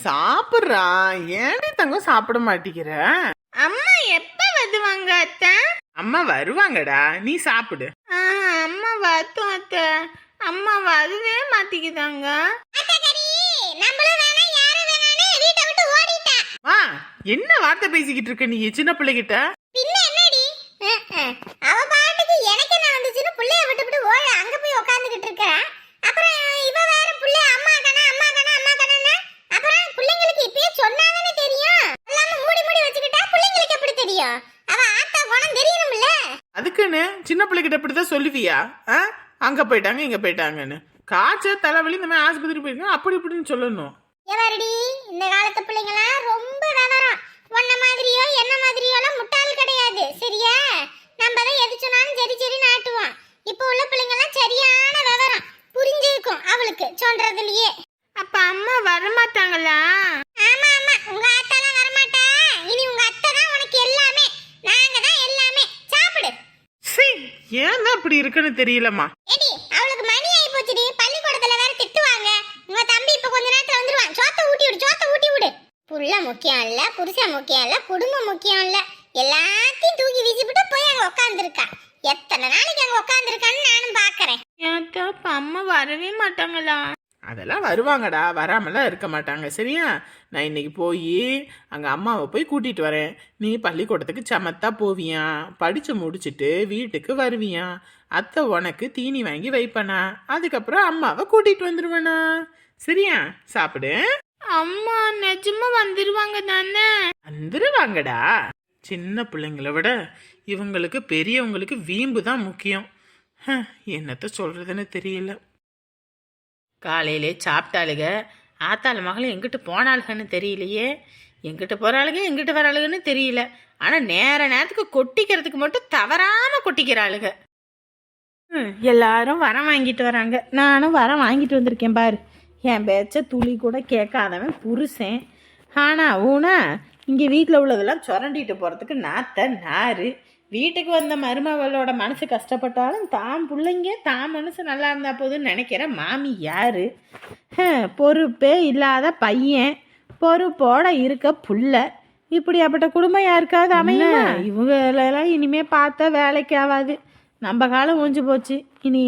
சாப்பிடுறா. ஏன்டி தங்கம் சாப்பிட மாட்டேங்கிற? அம்மா எப்ப வருவாங்க அத்தை? அம்மா வருவாங்கடா, நீ சாப்பிடு. அம்மா வரட்டும் அத்தை. அம்மா வரவே மாட்டேங்குதாங்க. வா, என்ன வார்த்தை பேசிக்கிட்டு இருக்க நீ சின்ன பிள்ளைகிட்ட? பின்ன என்னடி? அவ பாட்டுக்கு எனக்கு என்ன வந்துச்சுன்னு புள்ளைய விட்டுவிட்டு ஓட அங்க போய் உட்கார்ந்துகிட்டு இருக்கா. அப்புறம் இவ வேற புள்ள அம்மா கண்ணா அம்மா கண்ணா அம்மா கண்ணா. அப்புறம் பிள்ளைங்களுக்கு இப்பயே சொன்னாதானே தெரியும். எல்லாமே மூடி மூடி வச்சுக்கிட்டா பிள்ளைங்களுக்கு எப்படி தெரியும்? அவ ஆத்தா குணம் தெரியணும்ல. அதுக்குன்னு சின்ன பிள்ளைகிட்ட இப்படிதான் சொல்லுவியா? அங்க போயிட்டாங்க இங்க போயிட்டாங்கன்னு. காய்ச்சல் தலைவலி இந்த மாதிரி ஆஸ்பத்திரி போயிருக்காங்க அப்படி இப்படின்னு சொல்லணும். எவரடி இந்த காலத்து பிள்ளைங்களாம் ரொம்ப விவரம். உன்ன மாதிரியோ என்ன மாதிரியோ எல்லாம் முட்டாள் கிடையாது, சரியா? நம்ம தான் எது சொன்னாலும் சரி சரி நாட்டுவோம். இப்போ உள்ள பிள்ளைங்கலாம் சரியான விவரம் புரிஞ்சிருக்கும் அவளுக்கு சொல்றதுலயே. அப்ப அம்மா வரமாட்டாங்களா? ஆமா ஆமா, உங்க அத்தாலாம் வரமாட்டா. இனி உங்க அத்தை தான் உனக்கு எல்லாமே, நாங்க தான் எல்லாமே. சாப்பிடு. ஏன் இப்படி இருக்குன்னு தெரியலம்மா. ஏடி அவளுக்கு மணி ஆயி போச்சுடி. பள்ளிக்கூடத்துல வேற திட்டுவாங்க. உங்க தம்பி இப்ப கொஞ்ச நேரத்துல வந்துருவான். சோத்த ஊட்டி விடு, சோத்த ஊட்டி விடு. புள்ள முக்கியம் இல்ல, புருஷன் முக்கியம் இல்ல, குடும்பம் முக்கியம் இல்ல, எல்லாத்தையும் தூக்கி வீசிவிட்டு போய் அங்க உட்கார்ந்துருக்கா. எத்தனை நாளைக்கு அங்க உட்கார்ந்துருக்கான்னு நானும் பாக்குறேன். ஏத்தா அம்மா வரவே மாட்டாங்களா? அதெல்லாம் வருவாங்கடா, வராமலாம் இருக்க மாட்டாங்க, சரியா? நான் இன்னைக்கு போய் அங்கே அம்மாவை போய் கூட்டிகிட்டு வரேன். நீ பள்ளிக்கூடத்துக்கு சமத்தா போவியா, படித்து முடிச்சுட்டு வீட்டுக்கு வருவியா, அத்தை உனக்கு தீனி வாங்கி வைப்பனா, அதுக்கப்புறம் அம்மாவை கூட்டிகிட்டு வந்துடுவேனா, சரியா? சாப்பிடு. அம்மா நிஜமா வந்துருவாங்க தானே? வந்துருவாங்கடா. சின்ன பிள்ளைங்கள விட இவங்களுக்கு பெரியவங்களுக்கு வீம்பு தான் முக்கியம். என்னத்த சொல்றதுன்னு தெரியல. காலையிலே சாப்பிட்டாளுக, ஆத்தாள் மகளும் எங்கிட்டு போனாளுகன்னு தெரியலையே. எங்கிட்ட போகிறாளுங்க எங்கிட்ட வராளுகன்னு தெரியல. ஆனால் நேரத்துக்கு கொட்டிக்கிறதுக்கு மட்டும் தவறாமல் கொட்டிக்கிறாளுக. எல்லாரும் வரம் வாங்கிட்டு வராங்க, நானும் வரம் வாங்கிட்டு வந்திருக்கேன் பாரு. என் பேச்ச துளி கூட கேட்காதவன் புருஷன். ஆனால் ஊனா இங்கே வீட்டில் உள்ளதெல்லாம் சுரண்டிட்டு போகிறதுக்கு நாத்த நாரு. வீட்டுக்கு வந்த மருமகளோட மனசு கஷ்டப்பட்டாலும் தான் பிள்ளைங்க தான் மனசு நல்லா இருந்தா போதுன்னு நினைக்கிற மாமி யாரு? பொறுப்பே இல்லாத பையன், பொறுப்போட இருக்க புள்ள. இப்படியாப்பட்ட குடும்பம் யாருக்காவது அமையுமா? இவங்களெல்லாம் இனிமே பார்த்தா வேலைக்கு ஆகாது. நம்ம காலம் முடிஞ்சு போச்சு. இனி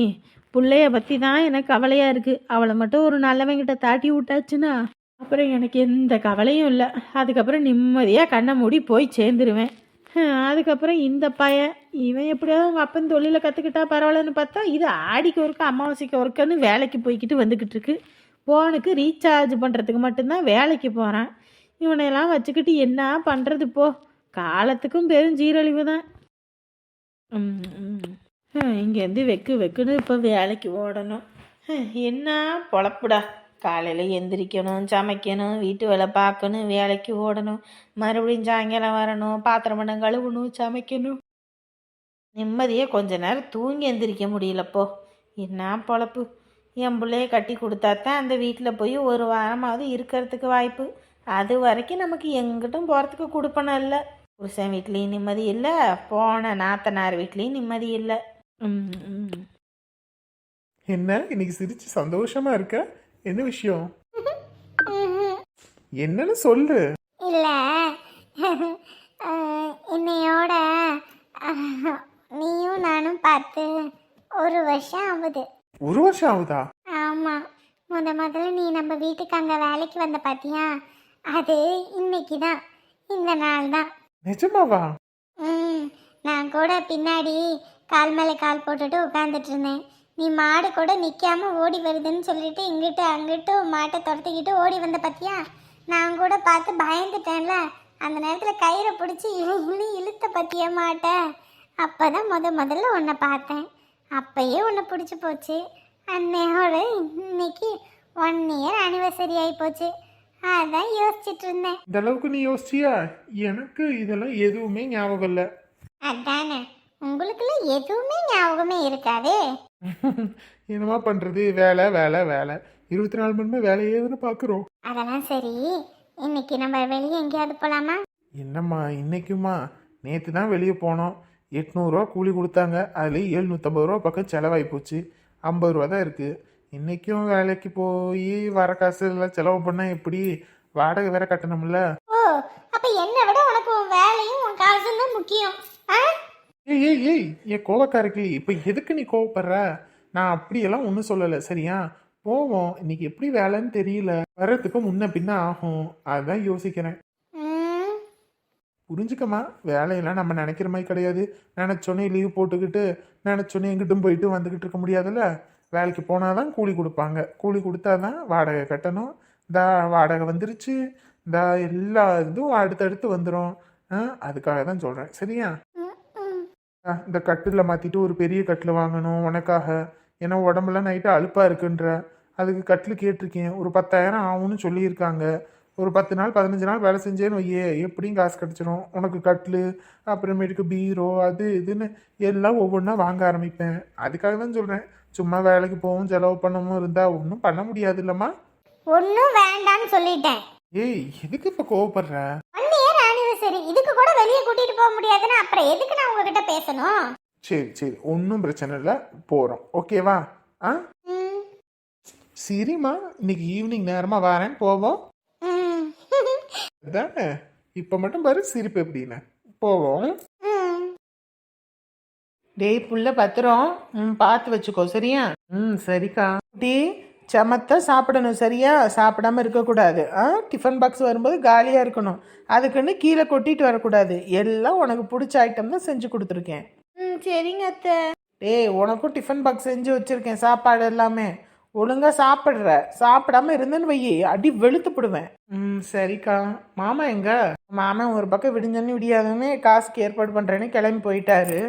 பிள்ளைய பற்றி தான் எனக்கு கவலையாக இருக்குது. அவளை மட்டும் ஒரு நல்லவங்கிட்ட தாட்டி விட்டாச்சுன்னா அப்புறம் எனக்கு எந்த கவலையும் இல்லை. அதுக்கப்புறம் நிம்மதியாக கண்ணை மூடி போய் சேர்ந்துருவேன். அதுக்கப்புறம் இந்த பையன் இவன் எப்படியாவது அவங்க அப்பன் தொழிலை கற்றுக்கிட்டா பரவாயில்லன்னு பார்த்தா இது ஆடிக்கு ஒருக்க அமாவாசைக்கு ஒருக்கன்னு வேலைக்கு போய்கிட்டு வந்துக்கிட்டு இருக்கு. ஃபோனுக்கு ரீசார்ஜ் பண்ணுறதுக்கு மட்டும்தான் வேலைக்கு போகிறான். இவனையெல்லாம் வச்சுக்கிட்டு என்ன பண்ணுறது? போ, காலத்துக்கும் பெரும் ஜீரழிவு தான். இங்கேருந்து வெக்குன்னு இப்போ வேலைக்கு ஓடணும். என்ன பொழப்புடா. காலையில் எந்திரிக்கணும், சமைக்கணும், வீட்டு வேலை பார்க்கணும், வேலைக்கு ஓடணும், மறுபடியும் சாயங்காலம் வரணும், பாத்திரம் பண்ண கழுவணும், சமைக்கணும். நிம்மதியே கொஞ்ச நேரம் தூங்கி எந்திரிக்க முடியலப்போ. என்ன பொழப்பு. என் பிள்ளைய கட்டி கொடுத்தாத்தான் அந்த வீட்டில் போய் ஒரு வாரமாவது இருக்கிறதுக்கு வாய்ப்பு. அது வரைக்கும் நமக்கு எங்கிட்டும் போகிறதுக்கு கொடுப்பன இல்லை. புருஷன் வீட்லேயும் நிம்மதி இல்லை, போன நாத்தனார் வீட்லேயும் நிம்மதி இல்லை. என்ன இன்னைக்கு சிரிச்சு சந்தோஷமா இருக்க? என்ன விஷயம்? என்னன்னு சொல்லு. இல்ல இன்னையோட நீயும் நானும் பார்த்து ஒரு வருஷம் ஆகுது. ஒரு வருஷம் ஆகுதா? ஆமா, முதல்ல நீ நம்ம வீட்டுக்கு அங்க வேலைக்கு வந்த பாத்தியா, அது இன்னைக்கு தான், இந்த நாள் தான். நிஜமாவா? நான் கூட பின்னாடி கால் மேலே கால் போட்டுட்டு உட்காந்துட்டு இருந்தேன். நீ மாடு கூட நிற்காம ஓடி வருதுன்னு சொல்லிட்டு இங்கிட்டு அங்கிட்டு மாட்டை துரத்திக்கிட்டு ஓடி வந்த பத்தியா, நான் கூட பார்த்து பயந்துட்டேன்ல. அந்த நேரத்தில் கயிறை பிடிச்சி இழுத்த பத்தியா மாட்டை. அப்போ தான் முதல்ல உன்னை பார்த்தேன். அப்பயே உன்னை பிடிச்சி போச்சு. அன்னையோட இன்னைக்கு 1 இயர் அனிவர்சரி ஆகி போச்சு. அதான் யோசிச்சுட்டு இருந்தேன். இந்த அளவுக்கு நீ யோசிச்சியா? எனக்கு இதெல்லாம் எதுவுமே ஞாபகம் இல்லை. அதானே, உங்களுக்குள்ள எதுவுமே ஞாபகமே இருக்காதே. என்னமா பண்றது, வேலை வேலை வேலை, 24 மணி நேரம் வேலையேன்னு பாக்குறோம். அதெல்லாம் சரி, இன்னைக்கு நம்ம வெளியே எங்கேயாவது போலாமா? என்னம்மா இன்னைக்குமா? நேற்று தான் வெளியே போனோம். 800 ரூபா கூலி கொடுத்தாங்க. அதுலேயும் 750 ரூபா பக்கம் செலவாகி போச்சு. 50 ரூபா தான் இருக்குது. இன்றைக்கும் வேலைக்கு போய் வர காசு எல்லாம் செலவு பண்ணால் எப்படி? வாடகை வேற கட்டணும்ல. ஓ, அப்ப என்னை விட உனக்கு உன் வேலையும் உன் காசும் தான் முக்கியம். ஆ? ஏய் ஏய் ஏய் என் கோவக்காரக்கு இப்போ எதுக்கு நீ கோவப்படுற? நான் அப்படியெல்லாம் ஒன்றும் சொல்லலை சரியா. போவோம், இன்னைக்கு எப்படி வேலைன்னு தெரியல, வர்றதுக்கு முன்ன பின்ன ஆகும், அதான் யோசிக்கிறேன். ம், புரிஞ்சுக்கம்மா, வேலையெல்லாம் நம்ம நினைக்கிற மாதிரி கிடையாது. நினச்சோன்னே லீவ் போட்டுக்கிட்டு நினச்சோன்னே எங்கிட்டும் போயிட்டு வந்துக்கிட்டு இருக்க முடியாதுல்ல. வேலைக்கு போனால் தான் கூலி கொடுப்பாங்க, கூலி கொடுத்தாதான் வாடகை கட்டணும். இந்த வாடகை வந்துருச்சு, இந்த எல்லா இதுவும் அடுத்தடுத்து வந்துடும். அதுக்காக தான் சொல்கிறேன் சரியா. ம், ம். இந்த கட்டில் மாற்றிட்டு ஒரு பெரிய கட்டில் வாங்கணும் உனக்காக. ஏன்னா உடம்புலாம் நைட்டு அலுப்பாக இருக்குன்ற, அதுக்கு கட்டில் கேட்டிருக்கேன். ஒரு 10,000 ஆகும்னு சொல்லியிருக்காங்க. ஒரு 10 நாள் 15 நாள் வேலை செஞ்சேன்னு வையே, எப்படியும் காசு கிடச்சிரும் உனக்கு. கட்டில் அப்புறமேட்டுக்கு பீரோ அது இதுன்னு எல்லாம் ஒவ்வொன்றா வாங்க ஆரம்பிப்பேன். அதுக்காக தான் சொல்கிறேன். சும்மா வேலைக்கு போகவும் செலவு பண்ணவும் இருந்தால் ஒன்றும் பண்ண முடியாது இல்லைம்மா. ஒன்னும் வேண்டான்னு சொல்லிட்டேன். ஏய் எதுக்கு இப்போ கோவப்படுற? 1 இயர் ஆனிவர்சரி, இதுக்கு கூட வெளியே கூட்டிட்டு போக முடியாதுன்னா அப்புறம் எதுக்கு நான் உங்ககிட்ட பேசணும்? சரி சரி, ஒன்றும் பிரச்சனை இல்லை, போகிறோம் ஓகேவா? ஆ ம், சரிம்மா, இன்னைக்கு ஈவினிங் நேரமாக வரேன், போவோம். ம், அதானே, இப்போ மட்டும் பாரு சிரிப்பு எப்படின்னு. போவோம். ம். டேய் புள்ள பத்திரம், பார்த்து வச்சுக்கோ சரியா. சரிக்கா. டீ சமத்தா சாப்பிடணும் சரியா, சாப்பிடாம இருக்கக்கூடாது. டிஃபன் பாக்ஸ் வரும்போது காலியாக இருக்கணும். அதுக்குன்னு கீழே கொட்டிட்டு வரக்கூடாது. எல்லாம் உனக்கு பிடிச்ச ஐட்டம் தான் செஞ்சு கொடுத்துருக்கேன். சரிங்க அத்தை. டேய் உனக்கும் டிஃபன் பாக்ஸ் செஞ்சு வச்சுருக்கேன், சாப்பாடு எல்லாமே. ஒழுங்காக சாப்பிட்ற, சாப்பிடாம இருந்தேன்னு வையி அடி வெளுத்து போடுவேன். சரிக்கா. மாமா எங்க? மாமா ஒரு பக்கம் விடிஞ்சோன்னு விடியாதுன்னு காசுக்கு ஏற்பாடு பண்ணுறேன்னு கிளம்பி போயிட்டாரு.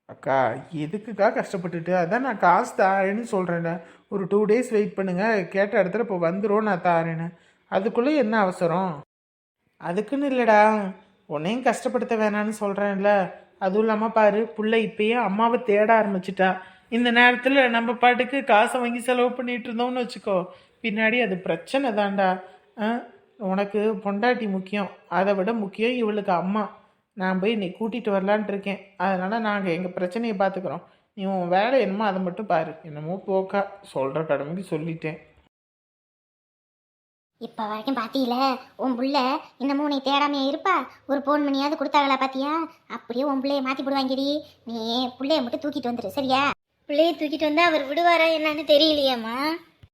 அக்கா எதுக்குக்கா கஷ்டப்பட்டுட்டு? அதான் நான் காசு தாரேன்னு சொல்கிறேன்ல. ஒரு 2 days வெயிட் பண்ணுங்க, கேட்ட இடத்துல இப்போ வந்துடும், நான் தாரேன்னு. அதுக்குள்ளே என்ன அவசரம்? அதுக்குன்னு இல்லைடா, உன்னையும் கஷ்டப்படுத்த வேணான்னு சொல்கிறேன்ல. அதுவும் இல்லாமல் பாரு, புள்ள இப்பயே அம்மாவை தேட ஆரம்பிச்சிட்டா. இந்த நேரத்தில் நம்ம பாட்டுக்கு காசை வாங்கி செலவு பண்ணிட்டு இருந்தோம்னு வச்சுக்கோ, பின்னாடி அது பிரச்சனை தான்டா. உனக்கு பொண்டாட்டி முக்கியம், அதை விட முக்கியம் இவளுக்கு அம்மா. நான் போய் இன்னைக்கு கூட்டிகிட்டு வரலான்ட்டு இருக்கேன். அதனால் நாங்கள் எங்கள் பிரச்சனையை பார்த்துக்குறோம். நீ உன் வேலை என்னமோ அதை மட்டும் பாரு. என்னமோ போக்கா சொல்கிற கடமைக்கு சொல்லிட்டேன். இப்போ வரைக்கும் பாத்தியில உன் புள்ள இன்னமும் உன்னை தேடாமையா இருப்பா? ஒரு போன் மணியாவது கொடுத்தாங்களா பாத்தியா? அப்படியே உன் பிள்ளைய மாற்றி போடுவாங்கடி. நீ பிள்ளைய மட்டும் தூக்கிட்டு வந்துடு சரியா? பிள்ளைய தூக்கிட்டு வந்தா அவர் விடுவாரா என்னன்னு தெரியலையாம்மா.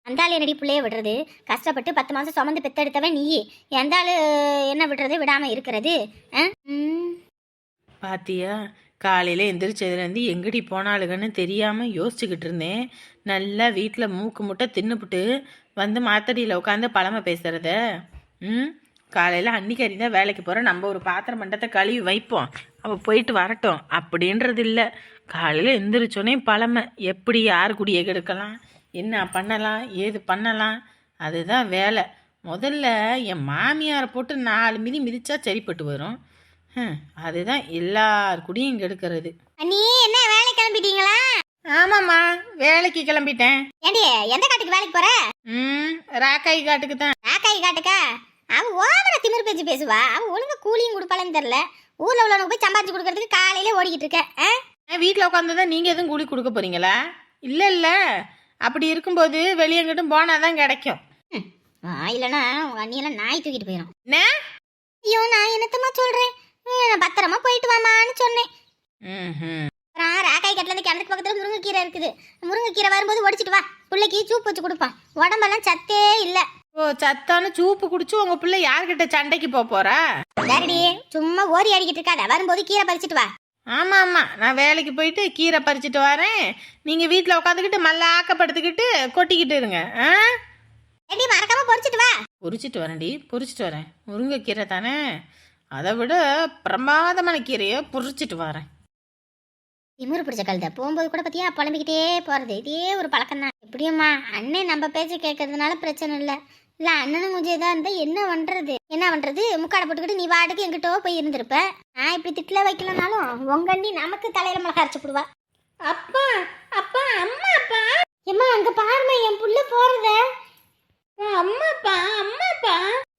அந்த ஆள் என்னடி பிள்ளைய விடுறது? கஷ்டப்பட்டு 10 மாதம் சுமந்து பெத்தெடுத்தவன் நீ. எந்த ஆள் என்ன விடுறது, விடாமல் இருக்கிறது? பாத்தியா, காலையில் எந்திரிச்சதுலேருந்து எங்கடி போனாளுங்கன்னு தெரியாமல் யோசிச்சுக்கிட்டு இருந்தேன். நல்லா வீட்டில் மூக்கு முட்டை தின்னுபிட்டு வந்து மாத்தடியில் உட்காந்து பழமை பேசுகிறத. காலையில் அன்னிக்கறி தான் வேலைக்கு போகிறோம், நம்ம ஒரு பாத்திரம் மண்டத்தை கழுவி வைப்போம், அவள் போயிட்டு வரட்டும் அப்படின்றது இல்லை. காலையில் எந்திரிச்சோன்னே பழமை, எப்படி யார் குடியை கெடுக்கலாம், என்ன பண்ணலாம், ஏது பண்ணலாம், அதுதான் வேலை. முதல்ல என் மாமியாரை போட்டு 4 மிதி மிதிச்சா சரிப்பட்டு வரும். அதுதான் எல்லார் குடியும் கெடுக்கிறது. நீ என்ன வேலை கிளம்பிட்டீங்களா? ஆமாம்மா, வேலைக்கு கிளம்பிட்டேன். ஏண்டி எந்த காட்டுக்கு வேலைக்கு போற? ராக்காய் காட்டுக்கு தான். ராக்காய் காட்டுக்கா? அவன் ஓவர திமிரு பேச்சு பேசுவா. அவன் ஒழுங்கா கூலியும் கொடுப்பாளன்னு தெரியல. ஊர்ல உள்ளவனுக்கு போய் சம்பாதிச்சு கொடுக்கறதுக்கு காலையிலே ஓடிக்கிட்டு இருக்க. வீட்டில் உட்காந்துதான் நீங்கள் எதுவும் கூலி கொடுக்க போறீங்களா? இல்லை, அப்படி இருக்கும்போது வெளியங்கிட்டும் போனாதான் கிடைக்கும். இல்லைன்னா உங்க அண்ணியெல்லாம் நாய் தூக்கிட்டு போயிடும். என்ன? ஐயோ, நான் என்னத்தம்மா சொல்றேன், பத்திரமா போயிட்டு வாமான்னு சொன்னேன். ராக்காய் கட்டில இருந்து கிணத்துக்கு பக்கத்துல முருங்கைக்கீரை இருக்குது. முருங்கைக்கீரை வரும்போது ஒடிச்சிட்டு வா, பிள்ளைக்கு சூப்பு வச்சு கொடுப்பான். உடம்பெல்லாம் சத்தே இல்லை. ஓ, சத்தான சூப்பு குடிச்சு உங்க பிள்ளை யார்கிட்ட சண்டைக்கு போறா? வேறடி சும்மா ஓரி அடிக்கிட்டு இருக்காத, வரும்போது கீரை பறிச்சிட்டு வா. ஆமாம், நான் வேலைக்கு போயிட்டு கீரை பறிச்சுட்டு வரேன். நீங்கள் வீட்டில் உட்காந்துக்கிட்டு மல்லாக்கப்படுத்திக்கிட்டு கொட்டிக்கிட்டு இருங்க. ஏடி மறக்காம பொரிச்சிட்டு வா. பொரிச்சிட்டு வரேன். முருங்கைக்கீரை தானே, அதை விட பிரமாதமான கீரையை பொரிச்சிட்டு வரேன். திமிரு பிடிச்ச கழுத போகும்போது கூட பத்தியா புலம்பிக்கிட்டே போறது, இதே ஒரு பழக்கம் தான். எப்படியும்மா அண்ணன் நம்ம பேச்சு கேட்கறதுனால பிரச்சனை இல்லை. இல்லை அண்ணனும் கொஞ்சம் இதாக இருந்தால் என்ன பண்ணுறது? முக்காடை போட்டுக்கிட்டு நீ வாட்டுக்கு எங்கிட்டோ போய் இருந்திருப்ப. நான் இப்படி திட்டில் வைக்கலனாலும் உங்க அண்ணி நமக்கு தலையில மிளகா அரைச்சு போடுவா. அப்பா அப்பா அம்மா அப்பா எம்மா அங்கே பாருமா என் புள்ள போறத. அம்மாப்பா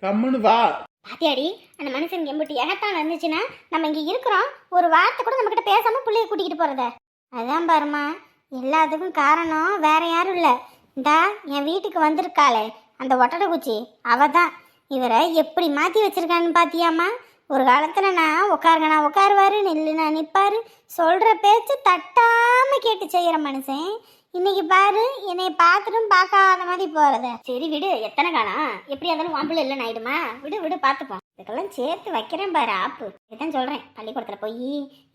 கம்முன்னு வா. பாத்தியாடி, அந்த மனுஷன் எம்பிட்டு எகத்தான் இருந்துச்சுன்னா நம்ம இங்கே இருக்கிறோம், ஒரு வார்த்தை கூட நம்மக்கிட்ட பேசாமல் பிள்ளைய கூட்டிகிட்டு போகிறத. அதான் பாருமா, எல்லாத்துக்கும் காரணம் வேற யாரும் இல்லை, இந்தா என் வீட்டுக்கு வந்திருக்காளே அந்த ஒட்டடை குச்சி, அவ தான். இவரை எப்படி மாற்றி வச்சிருக்கான்னு பாத்தியாம்மா? ஒரு காலத்தில் நான் உட்காருவாரு, நில்லுனா நிற்பாரு, சொல்கிற பேச்சு தட்டாமல் கேட்டு செய்கிற மனுஷன் இன்னைக்கு பாரு என்னை பார்த்துட்டும் பார்க்காத மாதிரி போகிறத. சரி விடு, எத்தனை காலம் எப்படி இருந்தாலும் வாம்பிள்ள இல்லைன்னு ஆயிடுமா? விடு பார்த்துப்போம். இதுக்கெல்லாம் சேர்த்து வைக்கிறேன் பாரு ஆப்பு. இதான் சொல்கிறேன், பள்ளிக்கூடத்தில் போய்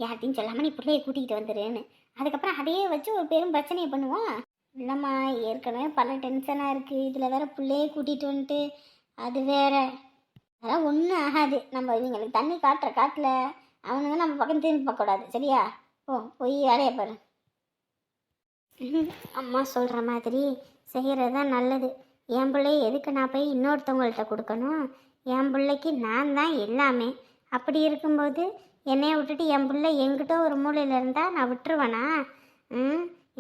யார்ட்டையும் சொல்லாமல் நீ பிள்ளைய கூட்டிகிட்டு வந்துடுன்னு. அதுக்கப்புறம் அதையே வச்சு ஒரு பெரும் பிரச்சனையை பண்ணுவோம். இல்லைம்மா, ஏற்கனவே பல டென்ஷனாக இருக்குது, இதில் வேற பிள்ளைய கூட்டிகிட்டு வந்துட்டு அது வேற. அதெல்லாம் ஒன்றும் ஆகாது. நம்ம இவங்களுக்கு தண்ணி காட்டுற காட்டில் அவனுங்க நம்ம பக்கம் திரும்பி பார்க்கக்கூடாது. சரியா? போய் வேலையை பாரு. அம்மா சொல்கிற மாதிரி செய்கிறது தான் நல்லது. என் பிள்ளைய எதுக்கு நான் போய் இன்னொருத்தவங்கள்ட்ட கொடுக்கணும்? என் பிள்ளைக்கு நான் தான் எல்லாமே. அப்படி இருக்கும்போது என்னைய விட்டுட்டு என் பிள்ளை எங்கிட்ட ஒரு மூலையில் இருந்தால் நான் விட்டுருவேனா?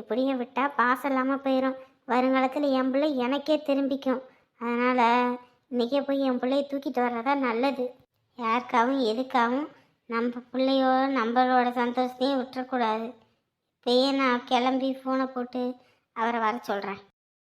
இப்படியே விட்டால் பாசம் இல்லாமல் போயிடும். வருங்காலத்தில் என் பிள்ளை எனக்கே திரும்பிக்கும். அதனால் இன்றைக்கே போய் என் பிள்ளைய தூக்கிட்டு வர்றதா நல்லது. யாருக்காகவும் எதுக்காகவும் நம்ம பிள்ளையோ நம்மளோட சந்தோஷத்தையும் விட்டுறக்கூடாது. இப்பயே நான் கிளம்பி ஃபோனை போட்டு அவரை வர சொல்கிறேன்.